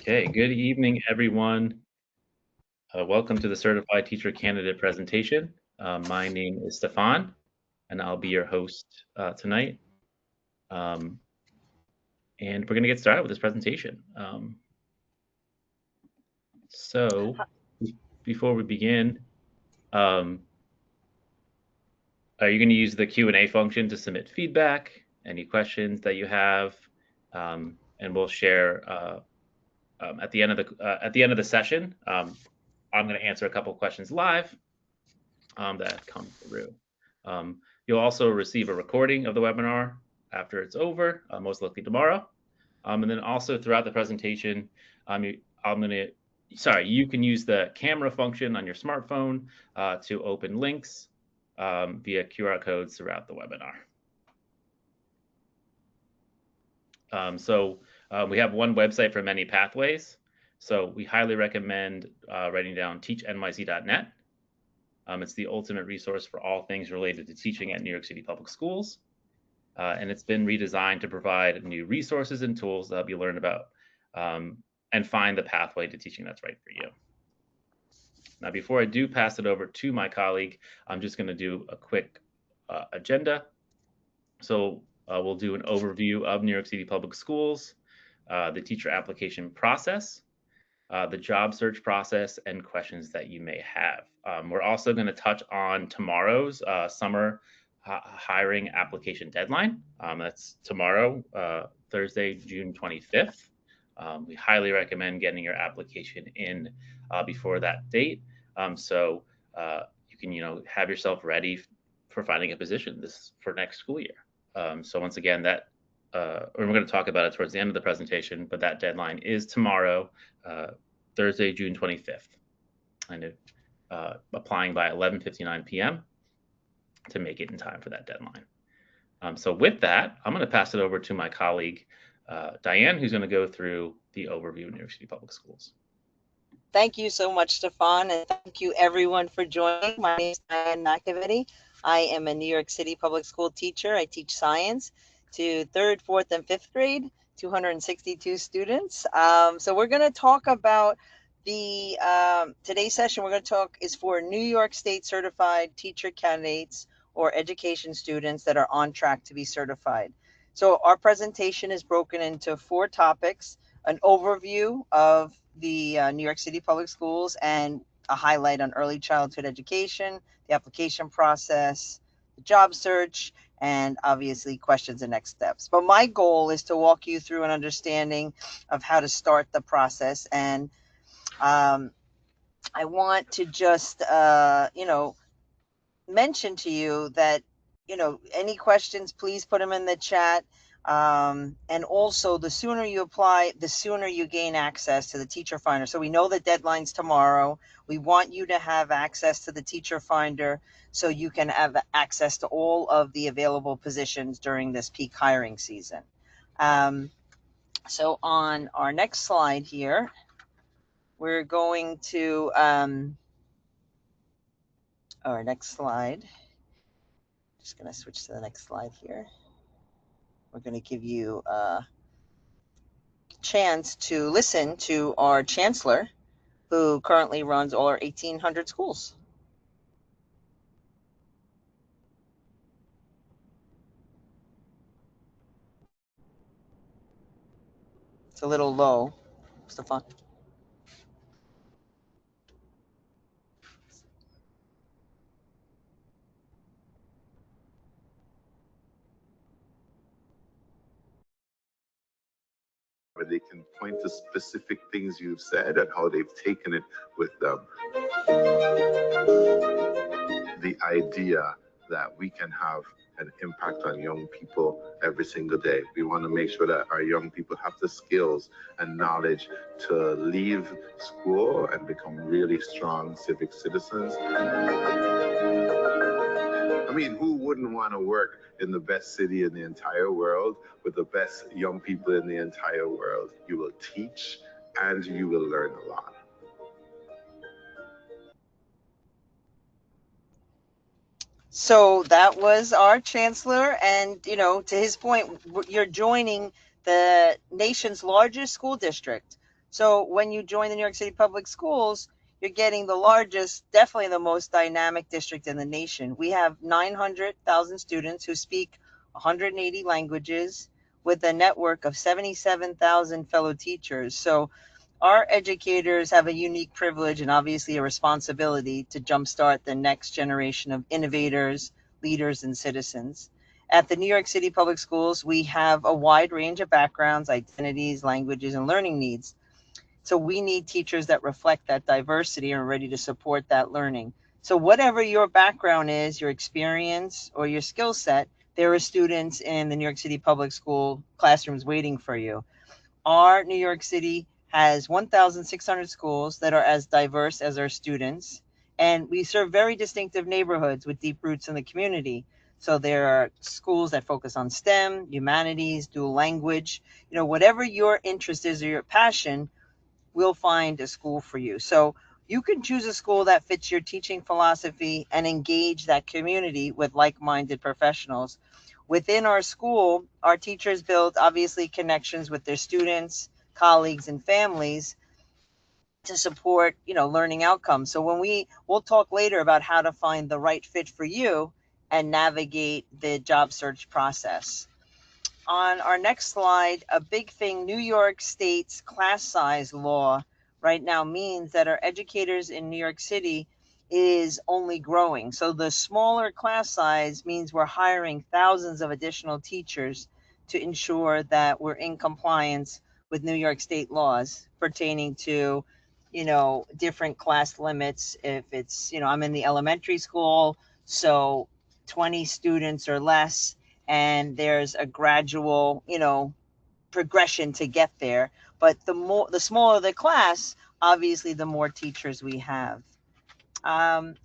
Okay, good evening, everyone. Welcome to the Certified Teacher Candidate presentation. My name is Stefan, and I'll be your host tonight. And we're going to get started with this presentation. Before we begin, are you going to use the Q&A function to submit feedback, any questions that you have, and we'll share at the end of the session. I'm going to answer a couple questions live that have come through. You'll also receive a recording of the webinar after it's over, most likely tomorrow. And then also throughout the presentation, you can use the camera function on your smartphone to open links via QR codes throughout the webinar. We have one website for many pathways. So we highly recommend writing down teachnyc.net. It's the ultimate resource for all things related to teaching at New York City Public Schools. And it's been redesigned to provide new resources and tools to help you learn about and find the pathway to teaching that's right for you. Now, before I do pass it over to my colleague, I'm just going to do a quick agenda. So we'll do an overview of New York City Public Schools, the teacher application process, the job search process, and questions that you may have. We're also going to touch on tomorrow's summer hiring application deadline. That's tomorrow, Thursday, June 25th. We highly recommend getting your application in before that date, so you can, have yourself ready for finding a position for next school year. So once again, we're going to talk about it towards the end of the presentation, but that deadline is tomorrow, Thursday, June 25th, and applying by 11:59 p.m. to make it in time for that deadline. So with that, I'm going to pass it over to my colleague, Diane, who's going to go through the overview of New York City Public Schools. Thank you so much, Stefan, and thank you everyone for joining. My name is Diane Nakavity. I am a New York City public school teacher. I teach science to 3rd, 4th, and 5th grade, 262 students. So we're going to talk about today's session. We're going to talk is for New York State certified teacher candidates or education students that are on track to be certified. So our presentation is broken into 4 topics: an overview of the New York City Public Schools and a highlight on early childhood education, the application process, the job search, and obviously questions and next steps. But my goal is to walk you through an understanding of how to start the process. And I want to just, mention to you that, any questions, please put them in the chat. And also, the sooner you apply, the sooner you gain access to the teacher finder. So we know the deadline's tomorrow. We want you to have access to the teacher finder so you can have access to all of the available positions during this peak hiring season. So on our next slide here, we're going to, our next slide, just going to switch to the next slide here. We're going to give you a chance to listen to our chancellor, who currently runs all our 1,800 schools. It's a little low, Stefan. Where they can point to specific things you've said and how they've taken it with them. The idea that we can have an impact on young people every single day. We want to make sure that our young people have the skills and knowledge to leave school and become really strong civic citizens. I mean, who wouldn't want to work in the best city in the entire world with the best young people in the entire world? You will teach and you will learn a lot. So that was our chancellor, and to his point, you're joining the nation's largest school district. So when you join the New York City Public Schools, you're getting the largest, definitely the most dynamic district in the nation. We have 900,000 students who speak 180 languages with a network of 77,000 fellow teachers. So our educators have a unique privilege and obviously a responsibility to jumpstart the next generation of innovators, leaders, and citizens. At the New York City Public Schools, we have a wide range of backgrounds, identities, languages, and learning needs. So we need teachers that reflect that diversity and are ready to support that learning. So whatever your background is, your experience, or your skill set, there are students in the New York City Public School classrooms waiting for you. Our New York City has 1,600 schools that are as diverse as our students, and we serve very distinctive neighborhoods with deep roots in the community. So there are schools that focus on STEM, humanities, dual language, whatever your interest is or your passion, we'll find a school for you. So you can choose a school that fits your teaching philosophy and engage that community with like-minded professionals. Within our school, our teachers build obviously connections with their students, colleagues, and families to support, learning outcomes. So we'll talk later about how to find the right fit for you and navigate the job search process. On our next slide, a big thing, New York State's class size law right now means that our educators in New York City is only growing. So the smaller class size means we're hiring thousands of additional teachers to ensure that we're in compliance with New York State laws pertaining to, different class limits. If it's, I'm in the elementary school, so 20 students or less, and there's a gradual, progression to get there. But the smaller the class, obviously, the more teachers we have. On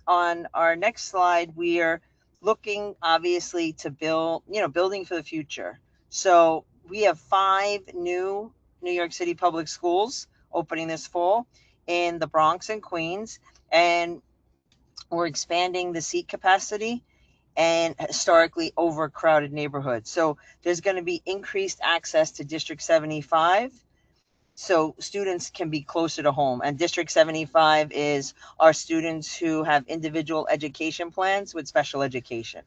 our next slide, we are looking obviously to building for the future. So we have 5 new New York City public schools opening this fall in the Bronx and Queens, and we're expanding the seat capacity and historically overcrowded neighborhoods. So there's going to be increased access to District 75, so students can be closer to home. And District 75 is our students who have individual education plans with special education.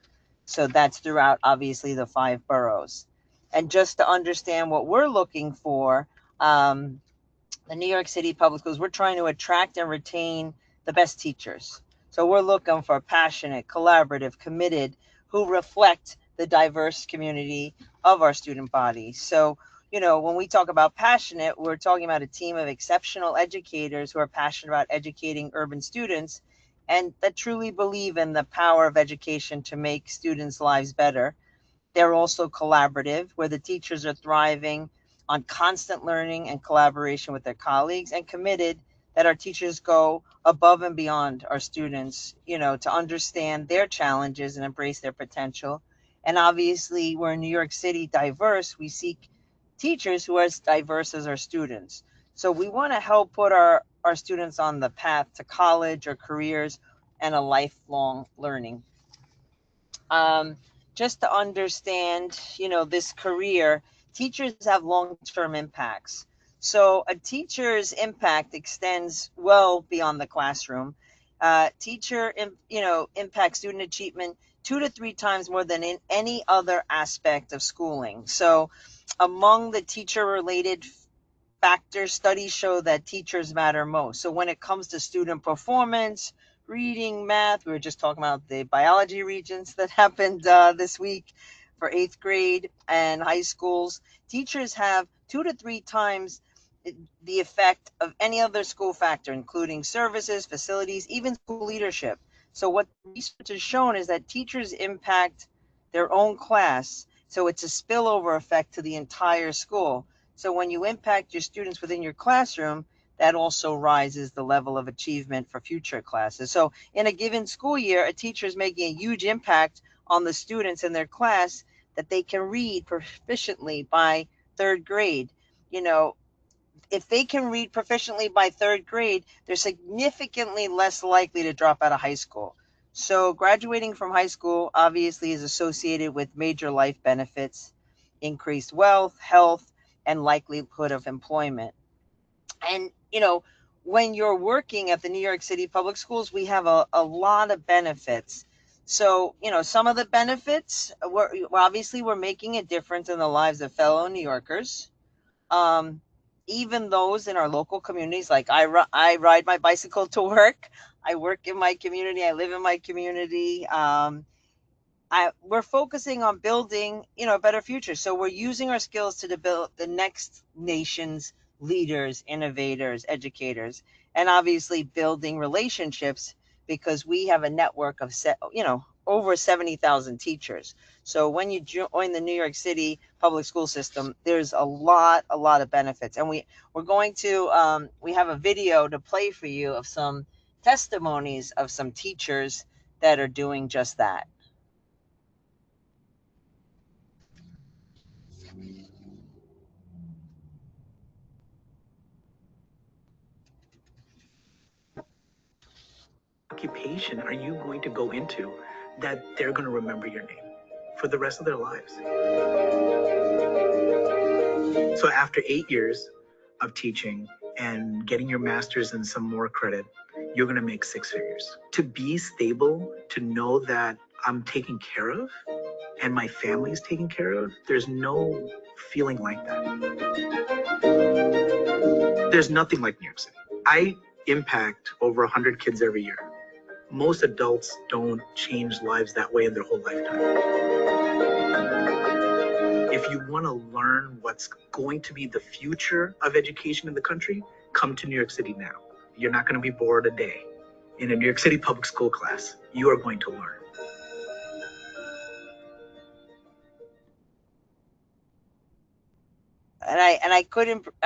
So that's throughout, obviously, the 5 boroughs. And just to understand what we're looking for, the New York City Public Schools, we're trying to attract and retain the best teachers. So we're looking for passionate, collaborative, committed, who reflect the diverse community of our student body. So, when we talk about passionate, we're talking about a team of exceptional educators who are passionate about educating urban students and that truly believe in the power of education to make students' lives better. They're also collaborative, where the teachers are thriving on constant learning and collaboration with their colleagues, and committed that our teachers go above and beyond our students, to understand their challenges and embrace their potential. And obviously, we're in New York City diverse. We seek teachers who are as diverse as our students. So we want to help put our students on the path to college or careers and a lifelong learning. Just to understand, this career, teachers have long-term impacts. So a teacher's impact extends well beyond the classroom. Teacher, impacts student achievement 2 to 3 times more than in any other aspect of schooling. So among the teacher-related factors, studies show that teachers matter most. So when it comes to student performance, reading, math, we were just talking about the biology regents that happened this week for 8th grade and high schools. Teachers have 2 to 3 times the effect of any other school factor, including services, facilities, even school leadership. So what research has shown is that teachers impact their own class. So it's a spillover effect to the entire school. So when you impact your students within your classroom, that also rises the level of achievement for future classes. So in a given school year, a teacher is making a huge impact on the students in their class that they can read proficiently by 3rd grade. If they can read proficiently by 3rd grade, they're significantly less likely to drop out of high school. So graduating from high school obviously is associated with major life benefits, increased wealth, health, and likelihood of employment. And, you know, when you're working at the New York City Public Schools, we have a lot of benefits. So, you know, some of the benefits, obviously we're making a difference in the lives of fellow New Yorkers. Even those in our local communities, like I ride my bicycle to work. I work in my community. I live in my community. We're focusing on building, you know, a better future. So we're using our skills to develop the next nation's leaders, innovators, educators, and obviously building relationships, because we have a network of, you know, over 70,000 teachers. So when you join the New York City public school system, there's a lot of benefits. And we're going to, we have a video to play for you of some testimonies of some teachers that are doing just that. Occupation are you going to go into that they're going to remember your name for the rest of their lives? So after 8 years of teaching and getting your master's and some more credit, you're going to make 6 figures. To be stable, to know that I'm taken care of and my family is taken care of, there's no feeling like that. There's nothing like New York City. I impact over 100 kids every year. Most adults don't change lives that way in their whole lifetime. If you want to learn what's going to be the future of education in the country, come to New York City now. You're not going to be bored a day. In a New York City public school class, you are going to learn. And I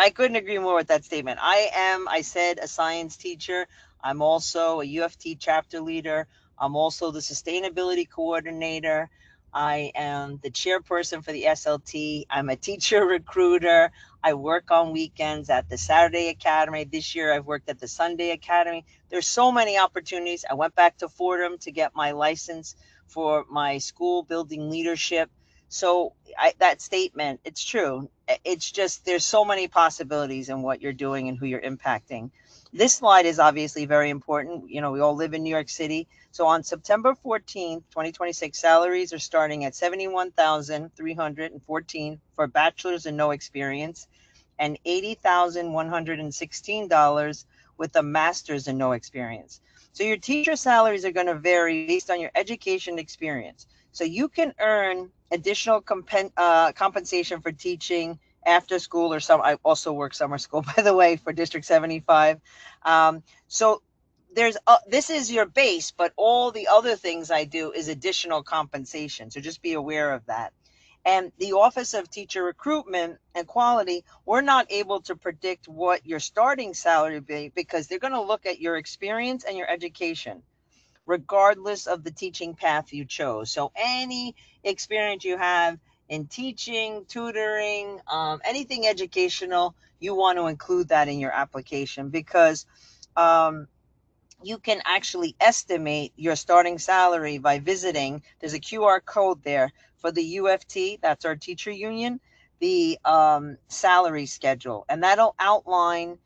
couldn't agree more with that statement. I said, a science teacher. I'm also a UFT chapter leader. I'm also the sustainability coordinator. I am the chairperson for the SLT. I'm a teacher recruiter. I work on weekends at the Saturday Academy. This year I've worked at the Sunday Academy. There's so many opportunities. I went back to Fordham to get my license for my school building leadership. So that statement, it's true. It's just, there's so many possibilities in what you're doing and who you're impacting. This slide is obviously very important. You know, we all live in New York City. So on September 14th, 2026, salaries are starting at $71,314 for bachelor's and no experience, and $80,116 with a master's and no experience. So your teacher salaries are going to vary based on your education experience. So you can earn additional compensation for teaching after school, or I also work summer school, by the way, for District 75. So there's this is your base, but all the other things I do is additional compensation. So just be aware of that. And the Office of Teacher Recruitment and Quality, we're not able to predict what your starting salary will be, because they're going to look at your experience and your education, regardless of the teaching path you chose. So any experience you have in teaching, tutoring, anything educational, you want to include that in your application, because you can actually estimate your starting salary by visiting. There's a QR code there for the UFT, that's our teacher union, the salary schedule, and that'll outline,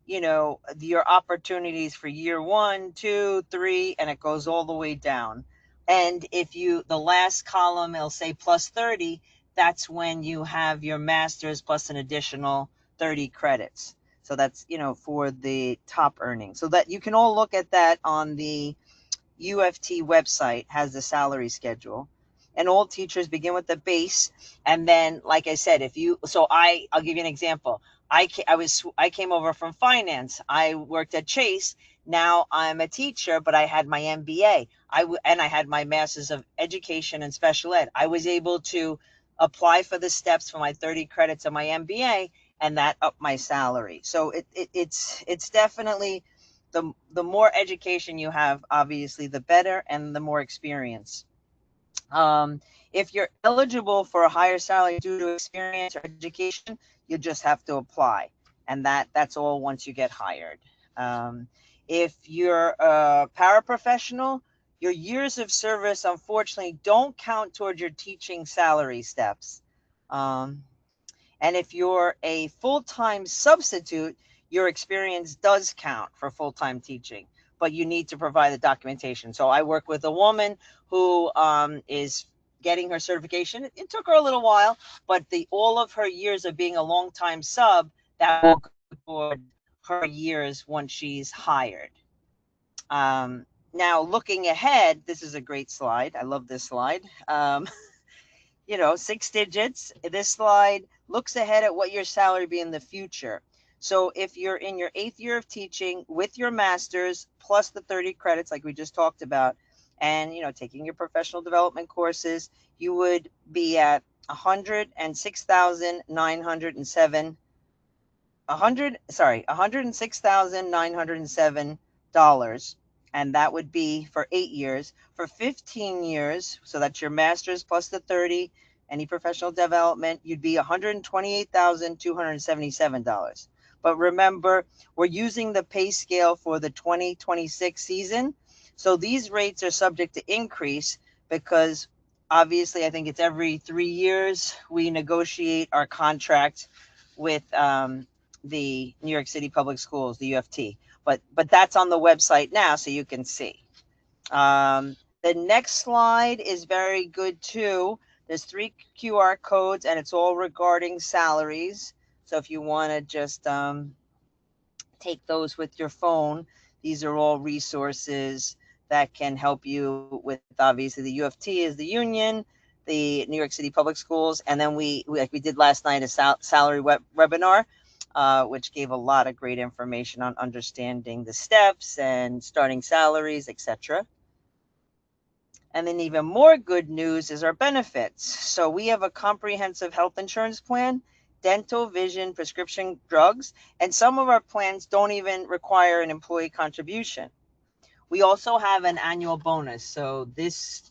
you know, your opportunities for year 1, 2, 3, and it goes all the way down. And if the last column, it'll say plus 30, that's when you have your master's plus an additional 30 credits. So that's, you know, for the top earnings. So that you can all look at that on the UFT website, has the salary schedule. And all teachers begin with the base. And then, like I said, I'll give you an example. I came over from finance. I worked at Chase. Now I'm a teacher, but I had my MBA. And I had my Master's of Education and Special Ed. I was able to apply for the steps for my 30 credits of my MBA, and that upped my salary. So it's definitely, the more education you have, obviously, the better, and the more experience. If you're eligible for a higher salary due to experience or education, you just have to apply, and that's all once you get hired. If you're a paraprofessional, your years of service, unfortunately, don't count toward your teaching salary steps. And if you're a full-time substitute, your experience does count for full-time teaching, but you need to provide the documentation. So I work with a woman who is getting her certification. It took her a little while, but all of her years of being a long-time sub, that will go toward her years once she's hired. Now, looking ahead, this is a great slide. I love this slide. 6 digits. This slide looks ahead at what your salary be in the future. So if you're in your 8th year of teaching with your master's plus the 30 credits like we just talked about, and taking your professional development courses, you would be at $106,907, and that would be for 8 years. For 15 years, so that's your master's plus the 30, any professional development, you'd be $128,277. But remember, we're using the pay scale for the 2026 season, so these rates are subject to increase because obviously I think it's every 3 years we negotiate our contract with the New York City Public Schools, the UFT. But that's on the website now, so you can see. The next slide is very good too. There's 3 QR codes, and it's all regarding salaries. So if you want to just take those with your phone, these are all resources that can help you with, obviously, the UFT is the union, the New York City Public Schools, and then we like we did last night, a salary webinar, which gave a lot of great information on understanding the steps and starting salaries, etc. And then even more good news is our benefits. So we have a comprehensive health insurance plan, dental, vision, prescription drugs, and some of our plans don't even require an employee contribution. We also have an annual bonus. So this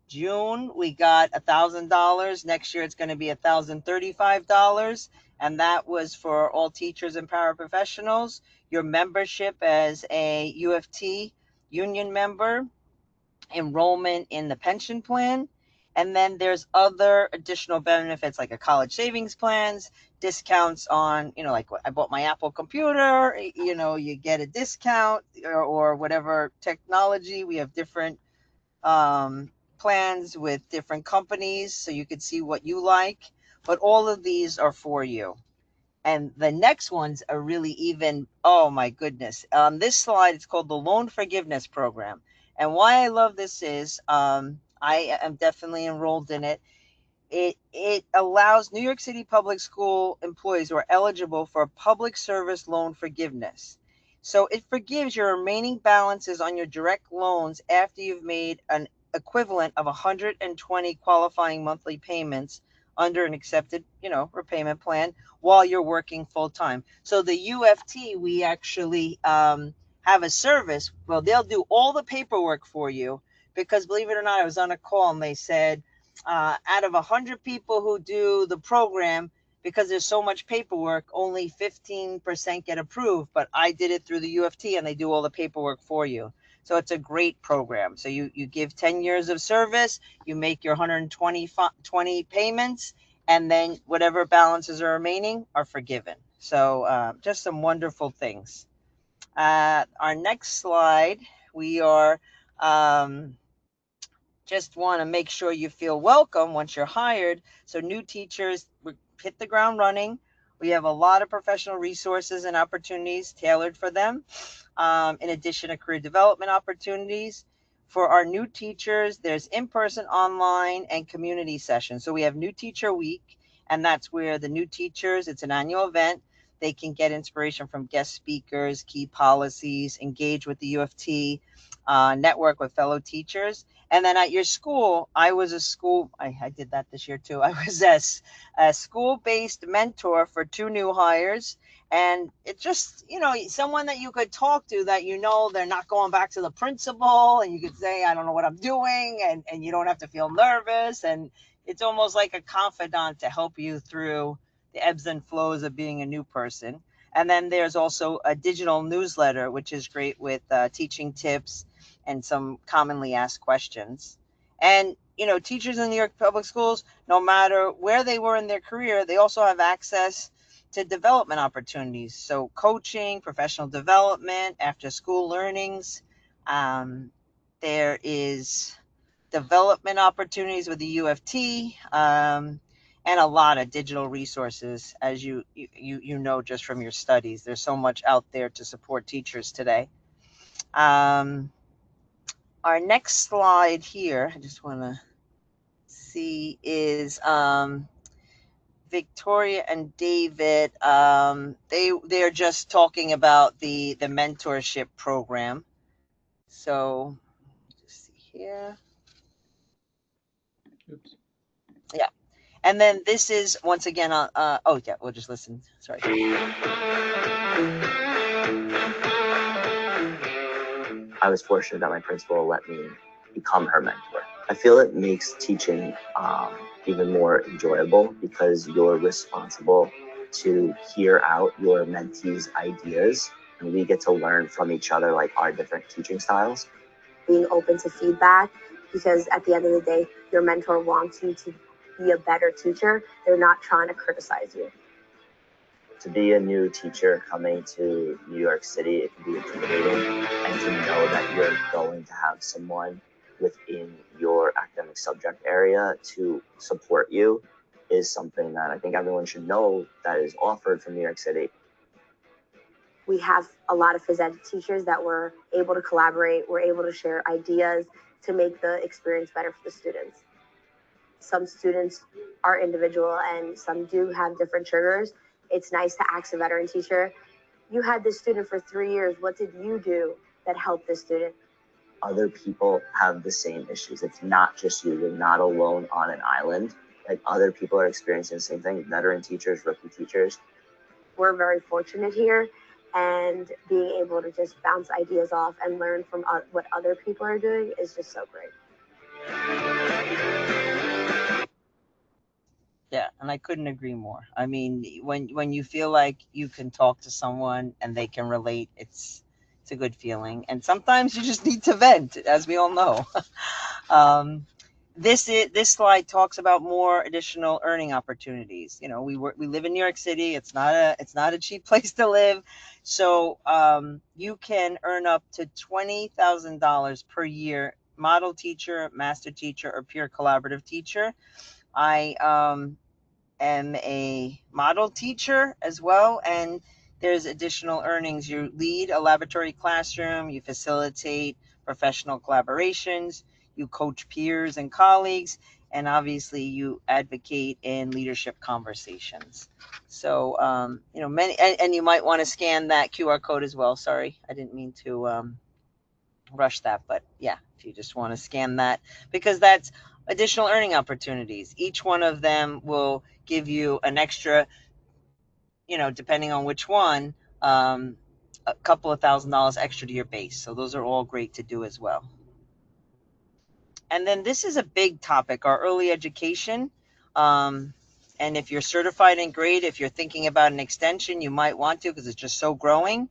June, we got $1,000. Next year, it's going to be $1,035. And that was for all teachers and paraprofessionals. Your membership as a UFT union member, enrollment in the pension plan, and then there's other additional benefits like a college savings plans, discounts on, like I bought my Apple computer, you get a discount, or whatever technology. We have different plans with different companies, so you could see what you like, but all of these are for you. And the next ones are really even, oh my goodness. On this slide, it's called the Loan Forgiveness Program. And why I love this is I am definitely enrolled in it. It allows New York City Public School employees who are eligible for public service loan forgiveness. So it forgives your remaining balances on your direct loans after you've made an equivalent of 120 qualifying monthly payments under an accepted, repayment plan while you're working full time. So the UFT, we actually have a service. Well, they'll do all the paperwork for you because, believe it or not, I was on a call and they said out of 100 people who do the program, because there's so much paperwork, only 15% get approved. But I did it through the UFT and they do all the paperwork for you. So it's a great program. So you give 10 years of service, you make your 120 payments, and then whatever balances are remaining are forgiven. So just some wonderful things. Our next slide, we are just want to make sure you feel welcome once you're hired. So new teachers hit the ground running. We have a lot of professional resources and opportunities tailored for them. In addition to career development opportunities. For our new teachers, there's in-person, online, and community sessions. So we have New Teacher Week, and that's where the new teachers, it's an annual event. They can get inspiration from guest speakers, key policies, engage with the UFT, network with fellow teachers. And then at your school, I did that this year too. I was a school-based mentor for 2 new hires. And it's just, someone that you could talk to that, they're not going back to the principal, and you could say, I don't know what I'm doing, and you don't have to feel nervous. And it's almost like a confidant to help you through the ebbs and flows of being a new person. And then there's also a digital newsletter, which is great with teaching tips and some commonly asked questions. And, teachers in New York Public Schools, no matter where they were in their career, they also have access to development opportunities. So coaching, professional development, after school learnings. There is development opportunities with the UFT, and a lot of digital resources, as you know just from your studies. There's so much out there to support teachers today. Our next slide here, I just want to see, is Victoria and David. They're just talking about the mentorship program. So just see here. Oops. Yeah. And then this is once again on, oh yeah, we'll just listen. Sorry. I was fortunate that my principal let me become her mentor. I feel it makes teaching even more enjoyable because you're responsible to hear out your mentees' ideas, and we get to learn from each other, like our different teaching styles. Being open to feedback, because at the end of the day, your mentor wants you to be a better teacher. They're not trying to criticize you. To be a new teacher coming to New York City, it can be intimidating, and to know that you're going to have someone within your academic subject area to support you is something that I think everyone should know that is offered from New York City. We have a lot of phys ed teachers that were able to collaborate, we're able to share ideas to make the experience better for the students. Some students are individual and some do have different triggers. It's nice to ask a veteran teacher, you had this student for 3 years, what did you do that helped this student? Other people have the same issues. It's not just you. You're not alone on an island. Like, other people are experiencing the same thing. Veteran teachers, rookie teachers. We're very fortunate here, and being able to just bounce ideas off and learn from what other people are doing is just so great. Yeah, and I couldn't agree more. I mean, when you feel like you can talk to someone and they can relate, it's a good feeling. And sometimes you just need to vent, as we all know. This slide talks about more additional earning opportunities. You know, we live in New York City. It's not a cheap place to live. So you can earn up to $20,000 per year, model teacher, master teacher, or peer collaborative teacher. I am a model teacher as well, and there's additional earnings. You lead a laboratory classroom, you facilitate professional collaborations, you coach peers and colleagues, and obviously you advocate in leadership conversations. So you know, many, and you might want to scan that QR code as well. Sorry, I didn't mean to rush that, but yeah, if you just want to scan that, because that's additional earning opportunities. Each one of them will give you an extra, you know, depending on which one, a couple of $1,000s extra to your base. So those are all great to do as well. And then this is a big topic, our early education. And if you're certified in grade, if you're thinking about an extension, you might want to, because it's just so growing.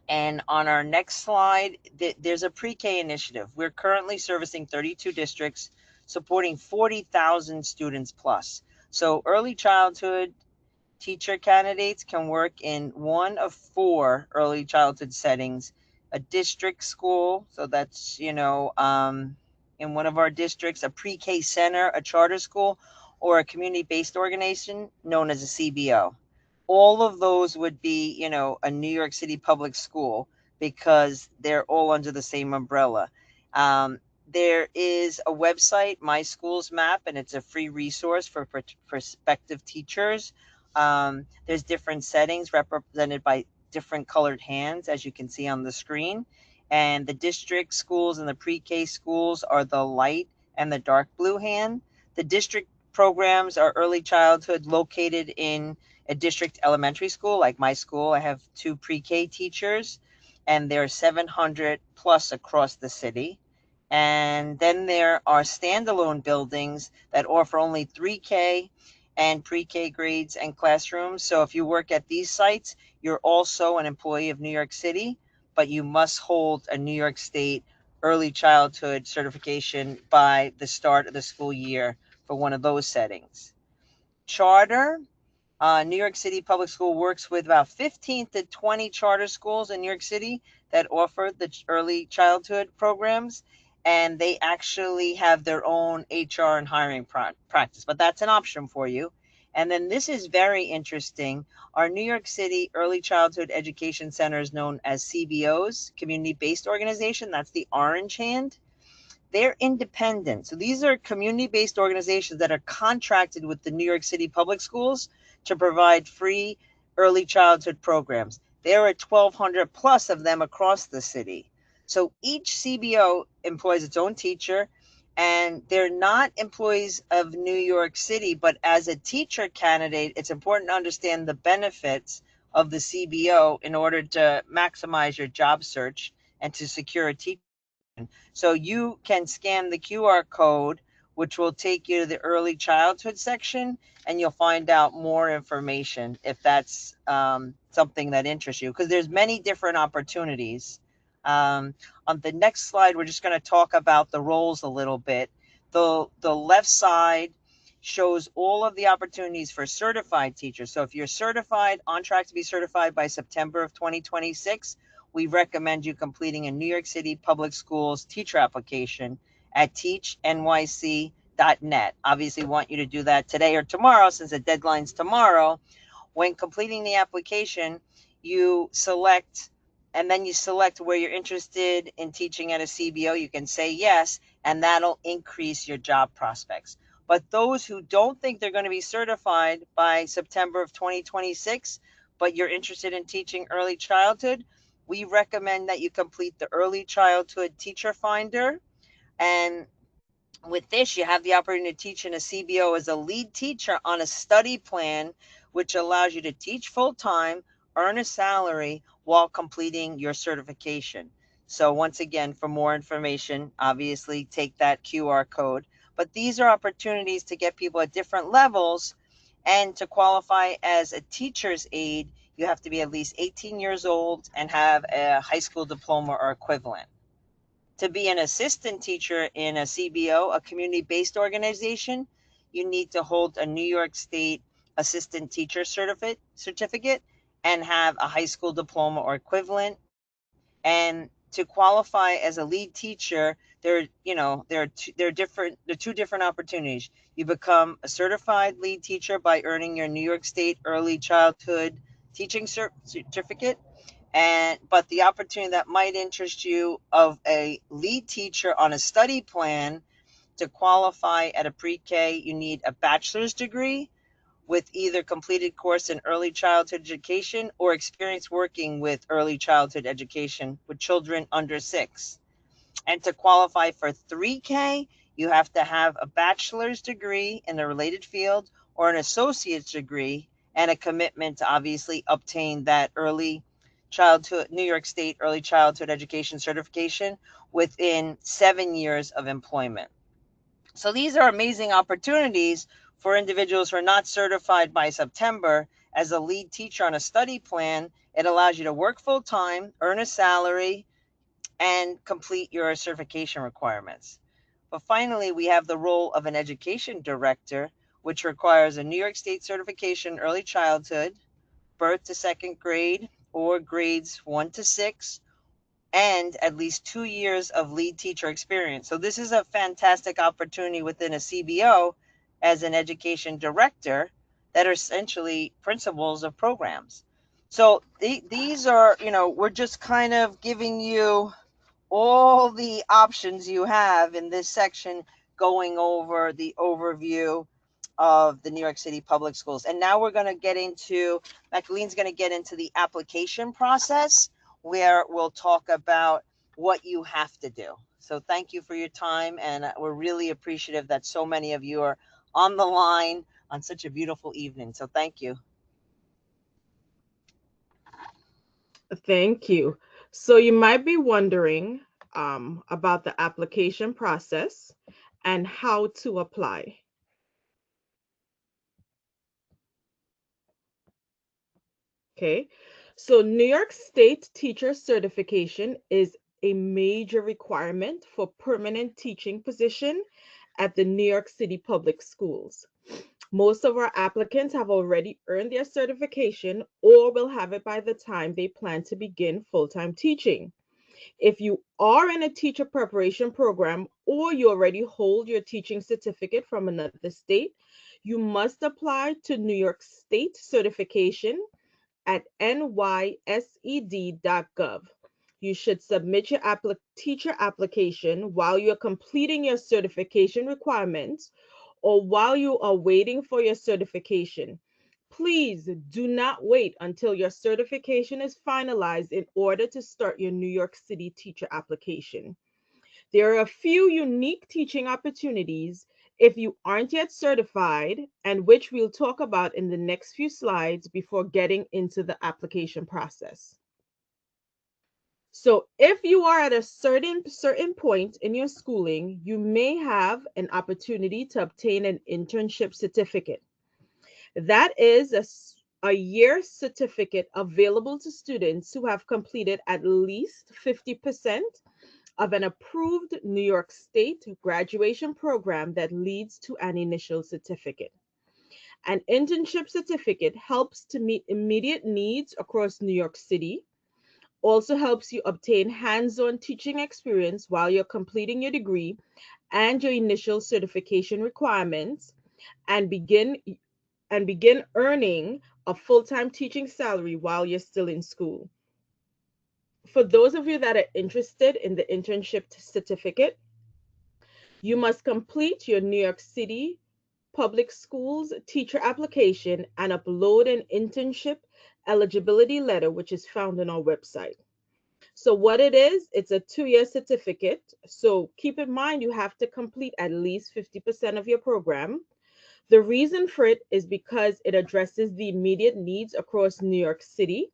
And on our next slide, there's a pre-K initiative. We're currently servicing 32 districts, supporting 40,000 students plus. So early childhood teacher candidates can work in one of 4 early childhood settings: a district school, so that's, you know, in one of our districts, a pre-K center, a charter school, or a community-based organization known as a CBO. All of those would be, you know, a New York City public school, because they're all under the same umbrella. There is a website, My Schools Map, and it's a free resource for prospective teachers. There's different settings represented by different colored hands, as you can see on the screen. And the district schools and the pre-K schools are the light and the dark blue hand. The district programs are early childhood located in a district elementary school, like my school. I have 2 pre-K teachers, and there are 700 plus across the city. And then there are standalone buildings that offer only 3K and pre-K grades and classrooms. So if you work at these sites, you're also an employee of New York City, but you must hold a New York State early childhood certification by the start of the school year for one of those settings. Charter New York City Public School works with about 15 to 20 charter schools in New York City that offer the early childhood programs, and they actually have their own HR and hiring practice, but that's an option for you. And then this is very interesting. Our New York City Early Childhood Education Centers, known as CBOs, community-based organization, that's the orange hand. They're independent. So these are community-based organizations that are contracted with the New York City Public Schools to provide free early childhood programs. There are 1,200 plus of them across the city. So each CBO employs its own teacher, and they're not employees of New York City, but as a teacher candidate, it's important to understand the benefits of the CBO in order to maximize your job search and to secure a teacher. So you can scan the QR code, which will take you to the early childhood section, and you'll find out more information if that's something that interests you, because there's many different opportunities. On the next slide, we're just going to talk about the roles a little bit. The left side shows all of the opportunities for certified teachers. So if you're certified, on track to be certified by September of 2026, we recommend you completing a New York City Public Schools teacher application at teachnyc.net. Obviously, we want you to do that today or tomorrow, since the deadline's tomorrow. When completing the application, you select, and then you select where you're interested in teaching at a CBO. You can say yes, and that'll increase your job prospects. But those who don't think they're going to be certified by September of 2026, but you're interested in teaching early childhood, we recommend that you complete the Early Childhood Teacher Finder. And with this, you have the opportunity to teach in a CBO as a lead teacher on a study plan, which allows you to teach full-time, earn a salary while completing your certification. So once again, for more information, obviously take that QR code. But these are opportunities to get people at different levels. And to qualify as a teacher's aide, you have to be at least 18 years old and have a high school diploma or equivalent. To be an assistant teacher in a CBO, a community-based organization, you need to hold a New York State assistant teacher certificate and have a high school diploma or equivalent. And to qualify as a lead teacher, there are two different opportunities. You become a certified lead teacher by earning your New York State Early Childhood Teaching certificate. But the opportunity that might interest you of a lead teacher on a study plan, to qualify at a pre-K, you need a bachelor's degree with either completed course in early childhood education or experience working with early childhood education with children under 6. And to qualify for 3K, you have to have a bachelor's degree in a related field or an associate's degree and a commitment to obviously obtain that early childhood, New York State Early Childhood Education certification within 7 years of employment. So these are amazing opportunities for individuals who are not certified by September. As a lead teacher on a study plan, it allows you to work full time, earn a salary, and complete your certification requirements. But finally, we have the role of an education director, which requires a New York State certification early childhood, birth to 2nd grade, or grades 1 to 6, and at least 2 years of lead teacher experience. So this is a fantastic opportunity within a CBO as an education director that are essentially principals of programs. So these are, we're just kind of giving you all the options you have in this section, going over the overview of the New York City Public Schools. And now we're going to get into, Macaleine's going to get into the application process, where we'll talk about what you have to do. So thank you for your time, and we're really appreciative that so many of you are on the line on such a beautiful evening. So thank you. Thank you. So you might be wondering about the application process and how to apply. Okay, so New York State teacher certification is a major requirement for permanent teaching position at the New York City Public Schools. Most of our applicants have already earned their certification or will have it by the time they plan to begin full-time teaching. If you are in a teacher preparation program or you already hold your teaching certificate from another state, you must apply to New York State certification at nysed.gov. You should submit your teacher application while you're completing your certification requirements or while you are waiting for your certification. Please do not wait until your certification is finalized in order to start your New York City teacher application. There are a few unique teaching opportunities if you aren't yet certified, and which we'll talk about in the next few slides before getting into the application process. So if you are at a certain point in your schooling, you may have an opportunity to obtain an internship certificate. That is a year certificate available to students who have completed at least 50% of an approved New York State graduation program that leads to an initial certificate. An internship certificate helps to meet immediate needs across New York City, also helps you obtain hands-on teaching experience while you're completing your degree and your initial certification requirements, and begin earning a full-time teaching salary while you're still in school. For those of you that are interested in the internship certificate, you must complete your New York City Public Schools teacher application and upload an internship eligibility letter, which is found on our website. So what it is, it's a 2-year certificate. So keep in mind, you have to complete at least 50% of your program. The reason for it is because it addresses the immediate needs across New York City.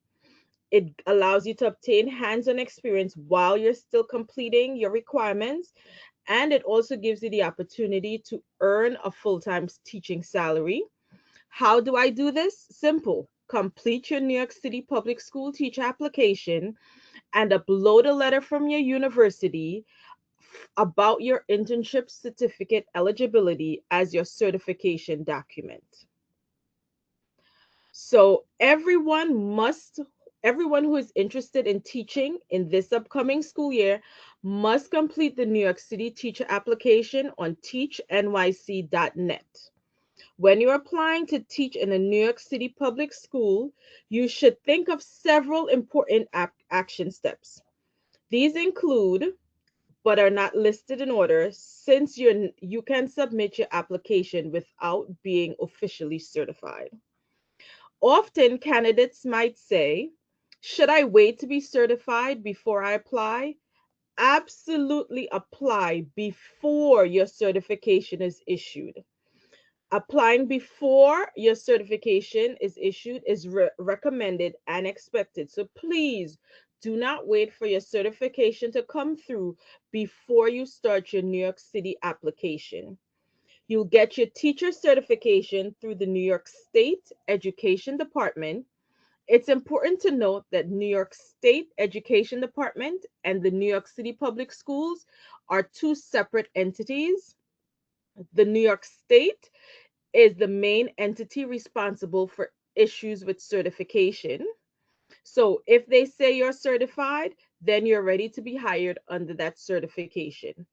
It allows you to obtain hands-on experience while you're still completing your requirements. And it also gives you the opportunity to earn a full-time teaching salary. How do I do this? Simple. Complete your New York City Public School teacher application and upload a letter from your university about your internship certificate eligibility as your certification document. So everyone who is interested in teaching in this upcoming school year must complete the New York City teacher application on teachnyc.net. When you're applying to teach in a New York City public school, you should think of several important action steps. These include, but are not listed in order, since you can submit your application without being officially certified. Often candidates might say, should I wait to be certified before I apply? Absolutely apply before your certification is issued. Applying before your certification is issued is recommended and expected. So please do not wait for your certification to come through before you start your New York City application. You'll get your teacher certification through the New York State Education Department. It's important to note that New York State Education Department and the New York City Public Schools are two separate entities. The New York State is the main entity responsible for issues with certification. So if they say you're certified, then you're ready to be hired under that certification.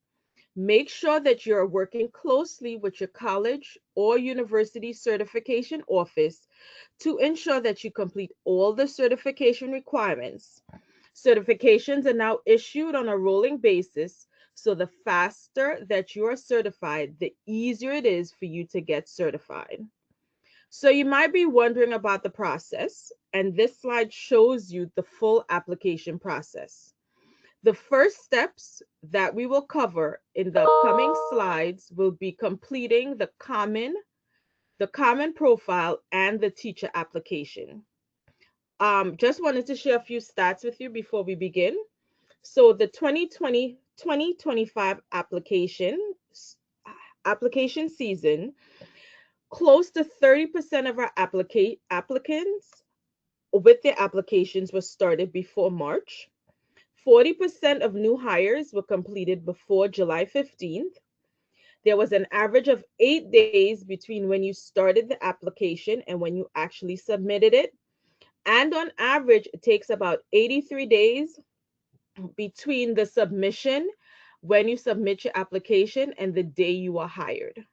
Make sure that you're working closely with your college or university certification office to ensure that you complete all the certification requirements. Certifications are now issued on a rolling basis, so the faster that you are certified, the easier it is for you to get certified. So you might be wondering about the process, and this slide shows you the full application process. The first steps that we will cover in the upcoming slides will be completing the common profile and the teacher application. Just wanted to share a few stats with you before we begin. So the 2020-2025 application season, close to 30% of our applicants with their applications were started before March. 40% of new hires were completed before July 15th. There was an average of 8 days between when you started the application and when you actually submitted it. And on average, it takes about 83 days between the submission, when you submit your application, and the day you are hired.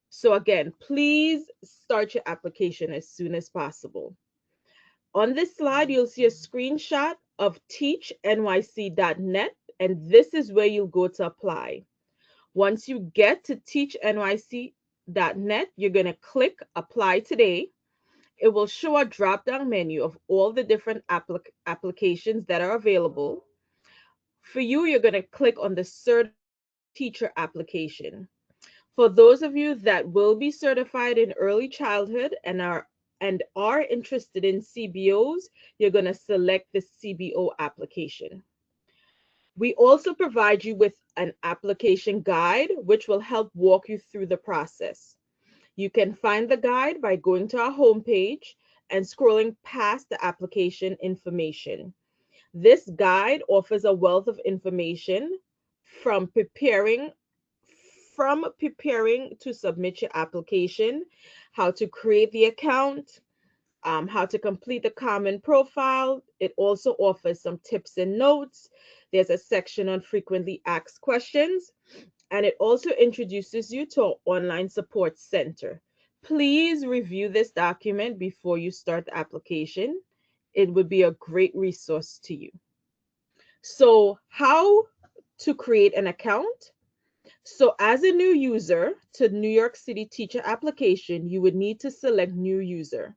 So again, please start your application as soon as possible. On this slide, you'll see a screenshot of teachnyc.net, and this is where you'll go to apply. Once you get to teachnyc.net, you're going to click Apply Today. It will show a drop-down menu of all the different applications that are available. For you, you're going to click on the Certified Teacher application. For those of you that will be certified in early childhood and are interested in CBOs, you're going to select the CBO application. We also provide you with an application guide, which will help walk you through the process. You can find the guide by going to our homepage and scrolling past the application information. This guide offers a wealth of information from preparing to submit your application, how to create the account, how to complete the common profile. It also offers some tips and notes. There's a section on frequently asked questions, and it also introduces you to our online support center. Please review this document before you start the application. It would be a great resource to you. So, how to create an account? So as a new user to New York City teacher application, you would need to select new user.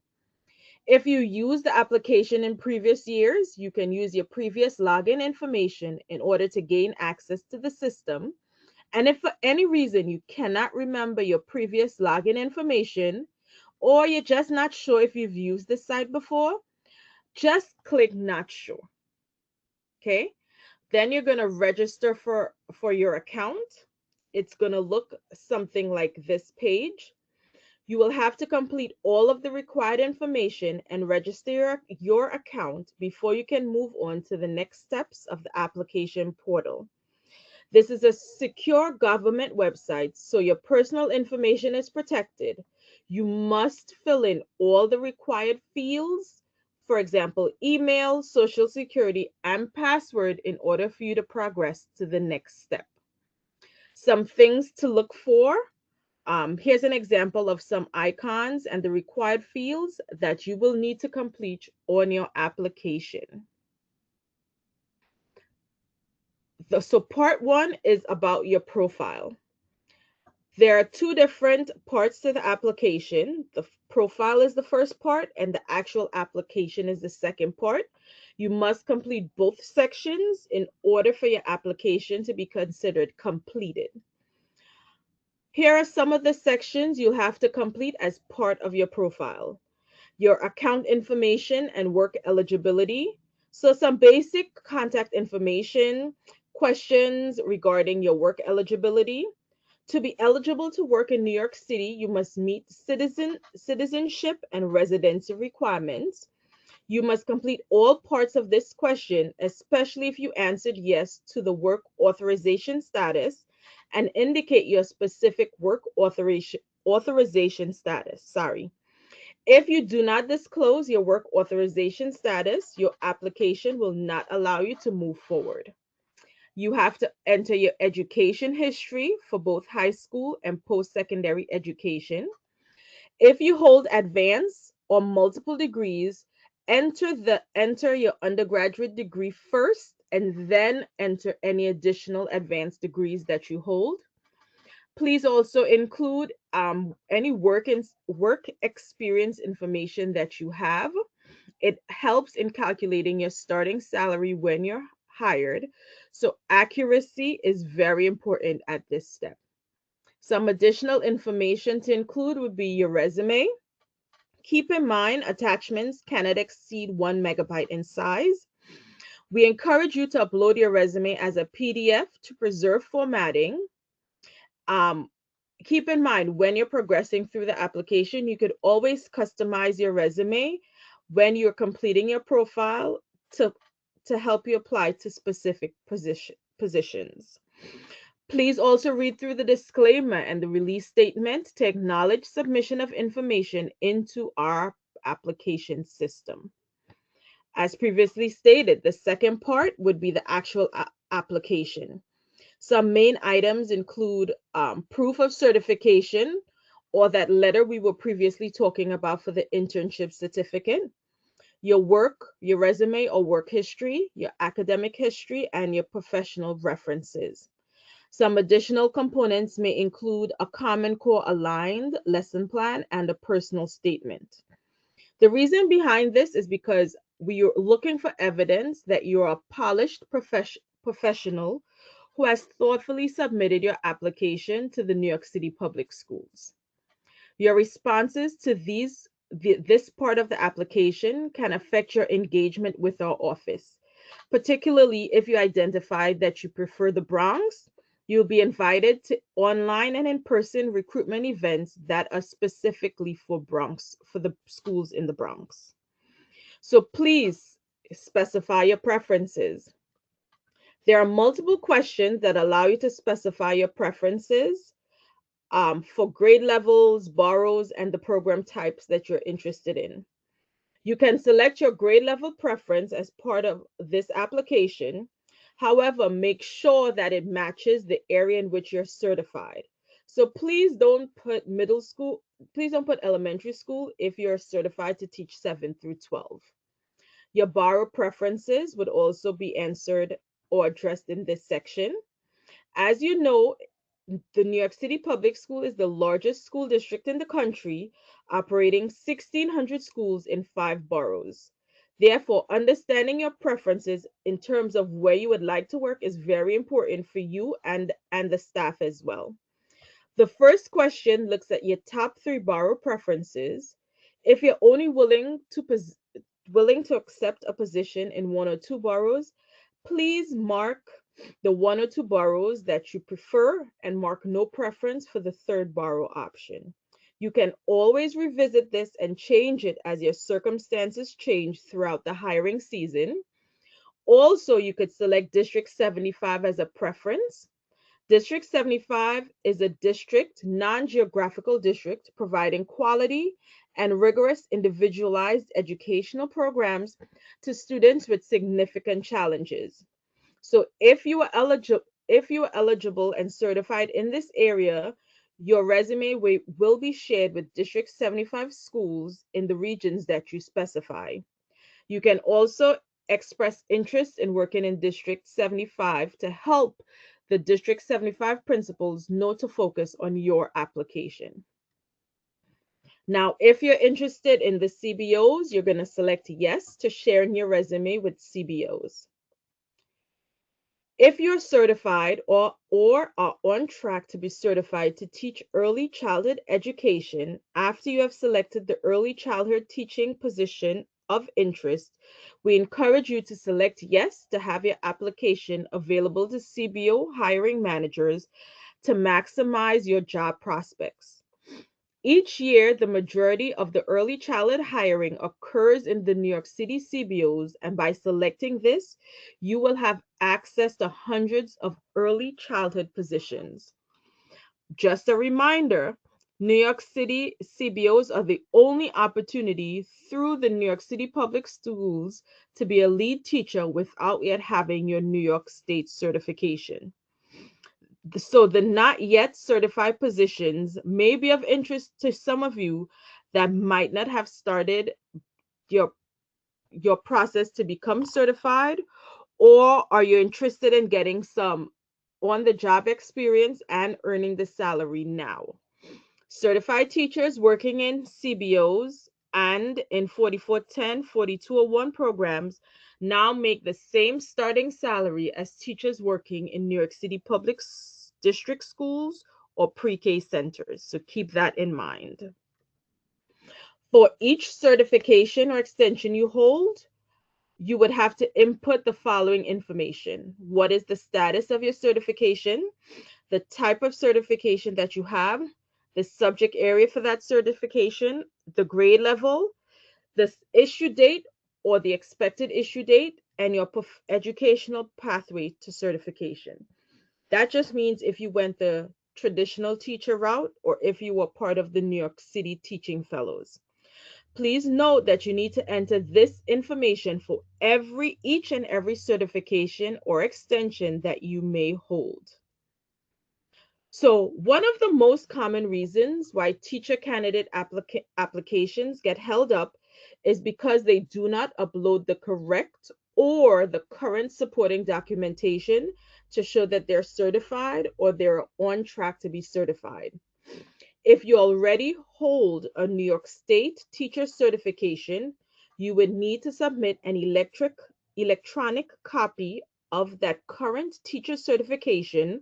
If you use the application in previous years, you can use your previous login information in order to gain access to the system. And if for any reason you cannot remember your previous login information, or you're just not sure if you've used this site before, just click not sure. Okay. Then you're going to register for your account. It's going to look something like this page. You will have to complete all of the required information and register your account before you can move on to the next steps of the application portal. This is a secure government website, so your personal information is protected. You must fill in all the required fields, for example, email, social security, and password in order for you to progress to the next step. Some things to look for. Here's an example of some icons and the required fields that you will need to complete on your application. So part one is about your profile. There are two different parts to the application. The profile is the first part and the actual application is the second part. You must complete both sections in order for your application to be considered completed. Here are some of the sections you'll have to complete as part of your profile. Your account information and work eligibility. So some basic contact information, questions regarding your work eligibility. To be eligible to work in New York City, you must meet citizenship and residency requirements. You must complete all parts of this question, especially if you answered yes to the work authorization status and indicate your specific work authorization status. Sorry. If you do not disclose your work authorization status, your application will not allow you to move forward. You have to enter your education history for both high school and post-secondary education. If you hold advanced or multiple degrees, enter your undergraduate degree first and then enter any additional advanced degrees that you hold. Please also include any work experience information that you have. It helps in calculating your starting salary when you're hired. So accuracy is very important at this step. Some additional information to include would be your resume. Keep in mind, attachments cannot exceed 1 megabyte in size. We encourage you to upload your resume as a PDF to preserve formatting. Keep in mind, when you're progressing through the application, you could always customize your resume when you're completing your profile to help you apply to specific positions. Please also read through the disclaimer and the release statement to acknowledge submission of information into our application system. As previously stated, the second part would be the actual application. Some main items include proof of certification, or that letter we were previously talking about for the internship certificate, your work, your resume or work history, your academic history, and your professional references. Some additional components may include a Common Core aligned lesson plan and a personal statement. The reason behind this is because we are looking for evidence that you're a polished professional who has thoughtfully submitted your application to the New York City Public Schools. Your responses to this part of the application can affect your engagement with our office. Particularly if you identify that you prefer the Bronx, you'll be invited to online and in-person recruitment events that are specifically for the schools in the Bronx. So please specify your preferences. There are multiple questions that allow you to specify your preferences for grade levels, boroughs, and the program types that you're interested in. You can select your grade level preference as part of this application. However, make sure that it matches the area in which you're certified. So please don't put elementary school if you're certified to teach 7 through 12. Your borough preferences would also be answered or addressed in this section. As you know, the New York City Public School is the largest school district in the country, operating 1,600 schools in 5 boroughs. Therefore, understanding your preferences in terms of where you would like to work is very important for you and the staff as well. The first question looks at your top 3 borough preferences. If you're only willing to accept a position in 1 or 2 boroughs, please mark the 1 or 2 boroughs that you prefer and mark no preference for the 3rd borough option. You can always revisit this and change it as your circumstances change throughout the hiring season. Also, you could select District 75 as a preference. District 75 is a district, non-geographical district, providing quality and rigorous individualized educational programs to students with significant challenges. So if you are eligible and certified in this area, your resume will be shared with District 75 schools in the regions that you specify. You can also express interest in working in District 75 to help the District 75 principals know to focus on your application. Now, if you're interested in the CBOs, you're going to select yes to sharing your resume with CBOs. If you're certified or are on track to be certified to teach early childhood education after you have selected the early childhood teaching position of interest, we encourage you to select yes to have your application available to CBO hiring managers to maximize your job prospects. Each year, the majority of the early childhood hiring occurs in the New York City CBOs, and by selecting this, you will have access to hundreds of early childhood positions. Just a reminder, New York City CBOs are the only opportunity through the New York City Public Schools to be a lead teacher without yet having your New York State certification. So the not yet certified positions may be of interest to some of you that might not have started your process to become certified, or are you interested in getting some on the job experience and earning the salary now? Certified teachers working in CBOs and in 4410, 4201 programs now make the same starting salary as teachers working in New York City public district schools or pre-K centers. So keep that in mind. For each certification or extension you hold, you would have to input the following information. What is the status of your certification? The type of certification that you have, the subject area for that certification, the grade level, the issue date or the expected issue date, and your educational pathway to certification. That just means if you went the traditional teacher route or if you were part of the New York City Teaching Fellows. Please note that you need to enter this information for each and every certification or extension that you may hold. So, one of the most common reasons why teacher candidate applications get held up is because they do not upload the correct or the current supporting documentation to show that they're certified or they're on track to be certified. If you already hold a New York State teacher certification, you would need to submit an electronic copy of that current teacher certification,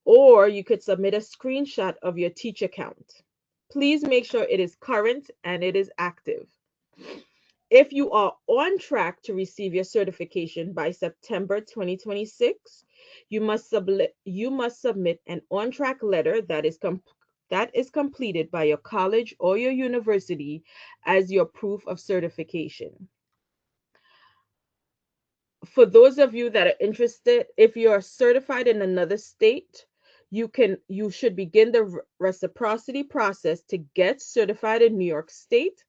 or you could submit a screenshot of your teacher account. Please make sure it is current and it is active. If you are on track to receive your certification by September 2026, you must submit an on-track letter that is completed by your college or your university as your proof of certification. For those of you that are interested, if you're certified in another state, you should begin the reciprocity process to get certified in New York State.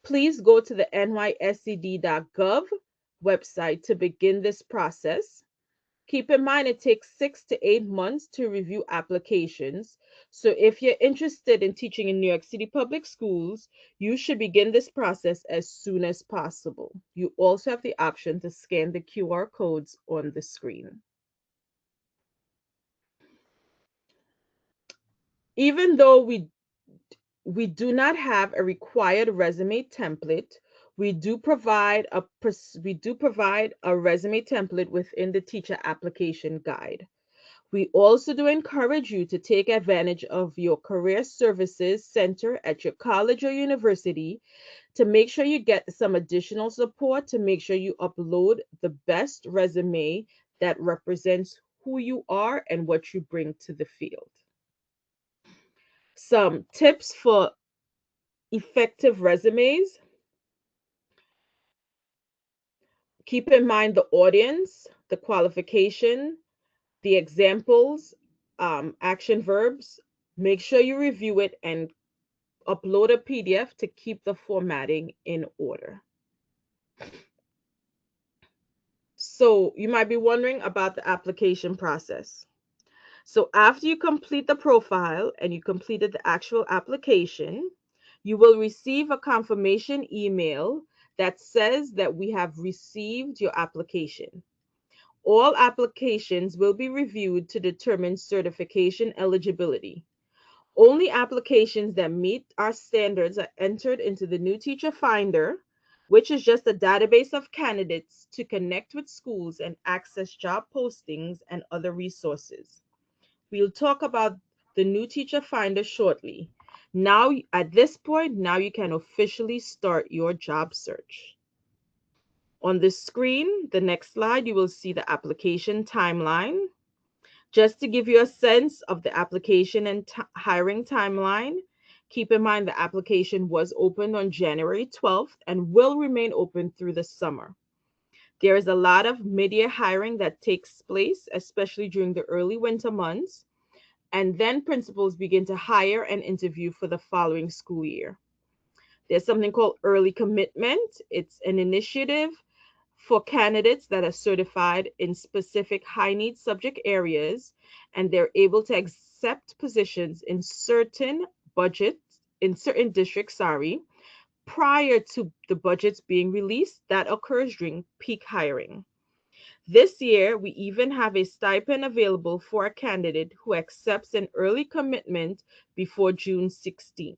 Please go to the nyscd.gov website to begin this process. Keep in mind it takes 6 to 8 months to review applications. So if you're interested in teaching in New York City public schools, you should begin this process as soon as possible. You also have the option to scan the QR codes on the screen. Even though we do not have a required resume template, we do provide a resume template within the teacher application guide. We also do encourage you to take advantage of your career services center at your college or university to make sure you get some additional support to make sure you upload the best resume that represents who you are and what you bring to the field. Some tips for effective resumes. Keep in mind the audience, the qualification, the examples, action verbs. Make sure you review it and upload a PDF to keep the formatting in order. So you might be wondering about the application process. So after you complete the profile and you completed the actual application, you will receive a confirmation email that says that we have received your application. All applications will be reviewed to determine certification eligibility. Only applications that meet our standards are entered into the new teacher finder, which is just a database of candidates to connect with schools and access job postings and other resources. We'll talk about the new teacher finder shortly. Now, at this point, now you can officially start your job search. On the screen, the next slide, you will see the application timeline. Just to give you a sense of the application and hiring timeline, keep in mind the application was opened on January 12th and will remain open through the summer. There is a lot of mid-year hiring that takes place, especially during the early winter months, and then principals begin to hire and interview for the following school year. There's something called early commitment. It's an initiative for candidates that are certified in specific high need subject areas, and they're able to accept positions in certain districts, prior to the budgets being released. That occurs during peak hiring. This year, we even have a stipend available for a candidate who accepts an early commitment before June 16th.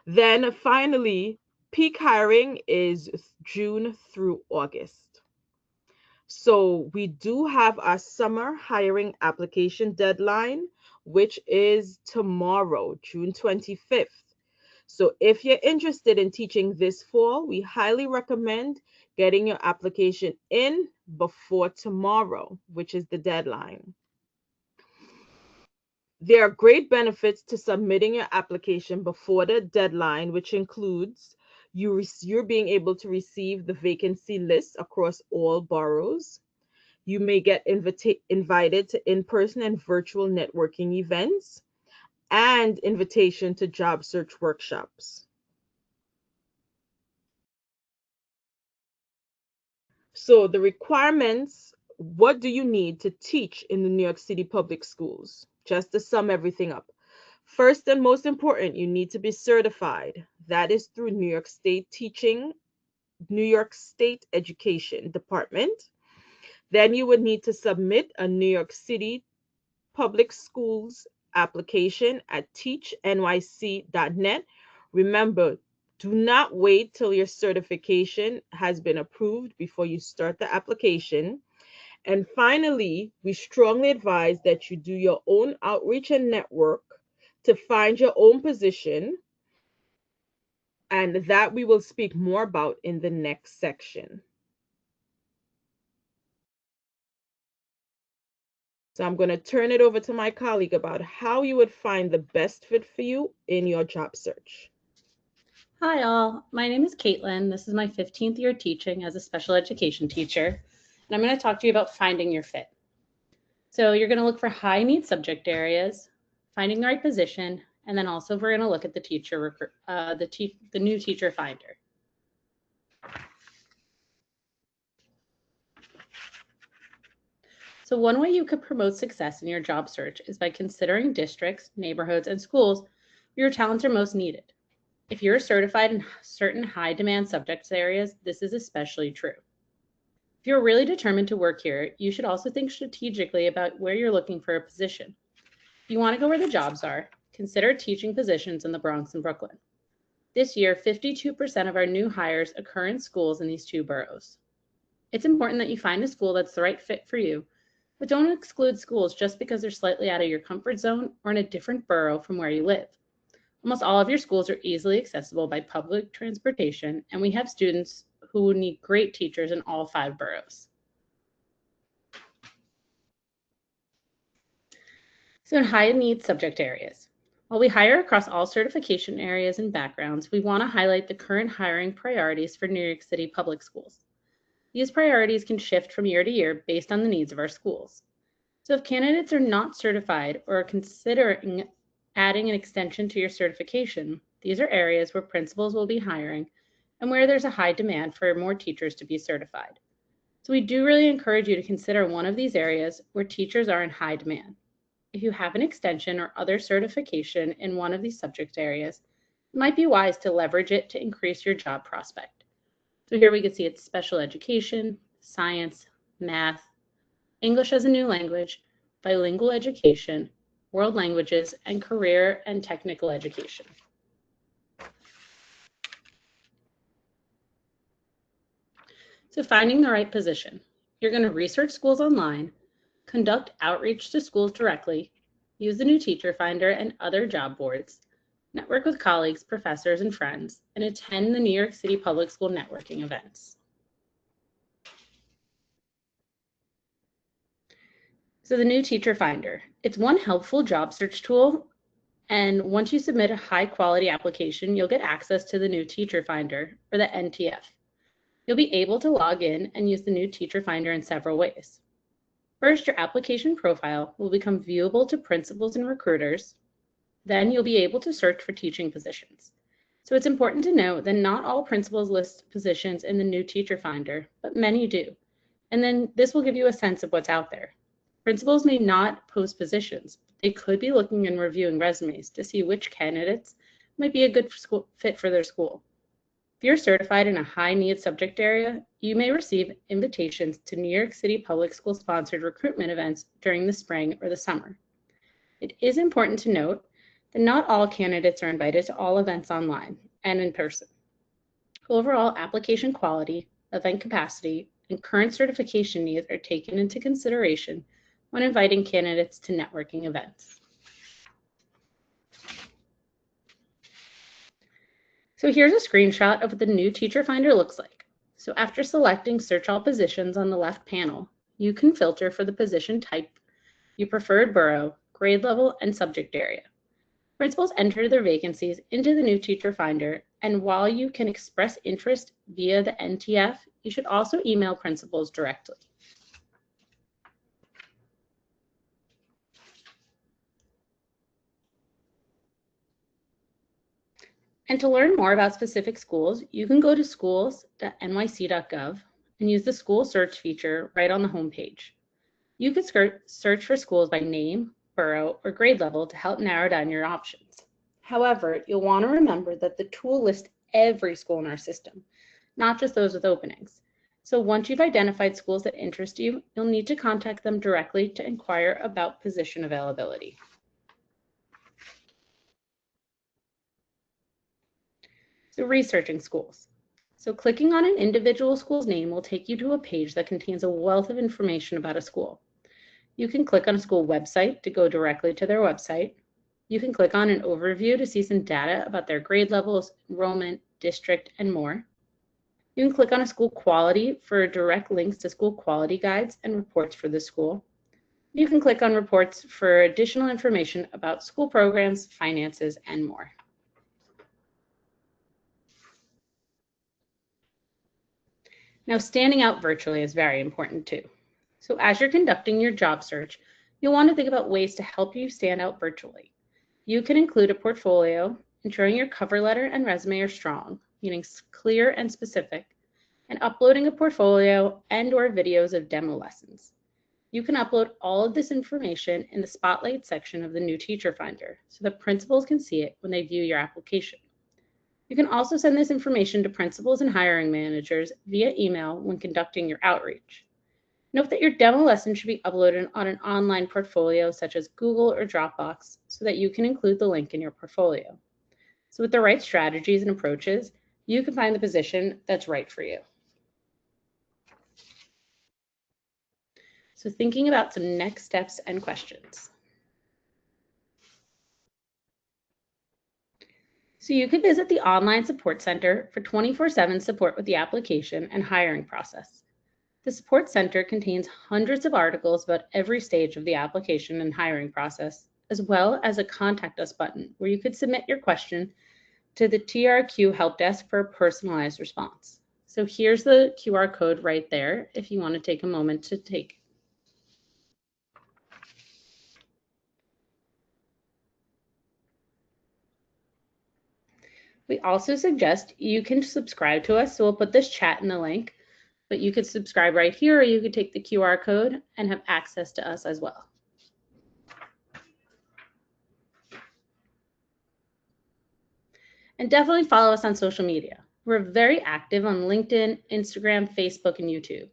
Then finally, peak hiring is June through August. So we do have our summer hiring application deadline, which is tomorrow, June 25th. So if you're interested in teaching this fall, we highly recommend getting your application in before tomorrow, which is the deadline. There are great benefits to submitting your application before the deadline, which includes you're being able to receive the vacancy list across all boroughs. You may get invited to in-person and virtual networking events and invitation to job search workshops. So the requirements, what do you need to teach in the New York City public schools? Just to sum everything up. First and most important, you need to be certified. That is through New York State Education Department. Then you would need to submit a New York City public schools application at teachnyc.net. Remember, do not wait till your certification has been approved before you start the application. And finally, we strongly advise that you do your own outreach and network to find your own position, and that we will speak more about in the next section. So I'm going to turn it over to my colleague about how you would find the best fit for you in your job search. Hi all, my name is Caitlin. This is my 15th year teaching as a special education teacher, and I'm going to talk to you about finding your fit. So you're going to look for high need subject areas, finding the right position, and then also we're going to look at the new teacher finder. So one way you could promote success in your job search is by considering districts, neighborhoods, and schools where your talents are most needed. If you're certified in certain high demand subject areas, this is especially true. If you're really determined to work here, you should also think strategically about where you're looking for a position. If you want to go where the jobs are, consider teaching positions in the Bronx and Brooklyn. This year, 52% of our new hires occur in schools in these two boroughs. It's important that you find a school that's the right fit for you, but don't exclude schools just because they're slightly out of your comfort zone or in a different borough from where you live. Almost all of your schools are easily accessible by public transportation, and we have students who need great teachers in all 5 boroughs. So in high need subject areas, while we hire across all certification areas and backgrounds, we want to highlight the current hiring priorities for New York City public schools. These priorities can shift from year to year based on the needs of our schools. So if candidates are not certified or are considering adding an extension to your certification, these are areas where principals will be hiring and where there's a high demand for more teachers to be certified. So we do really encourage you to consider one of these areas where teachers are in high demand. If you have an extension or other certification in one of these subject areas, it might be wise to leverage it to increase your job prospect. So here we can see it's special education, science, math, English as a new language, bilingual education, world languages, and career and technical education. So finding the right position. You're going to research schools online, conduct outreach to schools directly, use the new teacher finder and other job boards, network with colleagues, professors, and friends, and attend the New York City Public School networking events. So the new teacher finder, it's one helpful job search tool, and once you submit a high quality application, you'll get access to the new teacher finder, or the NTF. You'll be able to log in and use the new teacher finder in several ways. First, your application profile will become viewable to principals and recruiters. Then you'll be able to search for teaching positions. So it's important to note that not all principals list positions in the new teacher finder, but many do. And then this will give you a sense of what's out there. Principals may not post positions, but they could be looking and reviewing resumes to see which candidates might be a good fit for their school. If you're certified in a high need subject area, you may receive invitations to New York City Public School sponsored recruitment events during the spring or the summer. It is important to note that not all candidates are invited to all events online and in person. Overall, application quality, event capacity, and current certification needs are taken into consideration when inviting candidates to networking events. So here's a screenshot of what the new teacher finder looks like. So after selecting search all positions on the left panel, you can filter for the position type, your preferred borough, grade level, and subject area. Principals enter their vacancies into the new teacher finder, and while you can express interest via the NTF, you should also email principals directly. And to learn more about specific schools, you can go to schools.nyc.gov and use the school search feature right on the homepage. You can search for schools by name, borough, or grade level to help narrow down your options. However, you'll want to remember that the tool lists every school in our system, not just those with openings. So once you've identified schools that interest you, you'll need to contact them directly to inquire about position availability. So researching schools. So clicking on an individual school's name will take you to a page that contains a wealth of information about a school. You can click on a school website to go directly to their website. You can click on an overview to see some data about their grade levels, enrollment, district, and more. You can click on a school quality for direct links to school quality guides and reports for the school. You can click on reports for additional information about school programs, finances, and more. Now, standing out virtually is very important too. So as you're conducting your job search, you'll want to think about ways to help you stand out virtually. You can include a portfolio, ensuring your cover letter and resume are strong, meaning clear and specific, and uploading a portfolio and/or videos of demo lessons. You can upload all of this information in the Spotlight section of the new Teacher Finder so that principals can see it when they view your application. You can also send this information to principals and hiring managers via email when conducting your outreach. Note that your demo lesson should be uploaded on an online portfolio such as Google or Dropbox so that you can include the link in your portfolio. So with the right strategies and approaches, you can find the position that's right for you. So thinking about some next steps and questions. So you could visit the online support center for 24/7 support with the application and hiring process. The support center contains hundreds of articles about every stage of the application and hiring process, as well as a contact us button where you could submit your question to the TRQ help desk for a personalized response. So here's the QR code right there if you want to take a moment to take. We also suggest you can subscribe to us, so we'll put this chat in the link, but you could subscribe right here or you could take the QR code and have access to us as well. And definitely follow us on social media. We're very active on LinkedIn, Instagram, Facebook, and YouTube.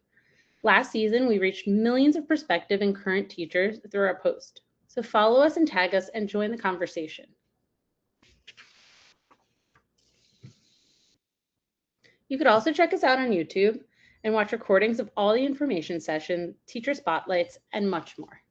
Last season, we reached millions of prospective and current teachers through our post. So follow us and tag us and join the conversation. You could also check us out on YouTube and watch recordings of all the information sessions, teacher spotlights, and much more.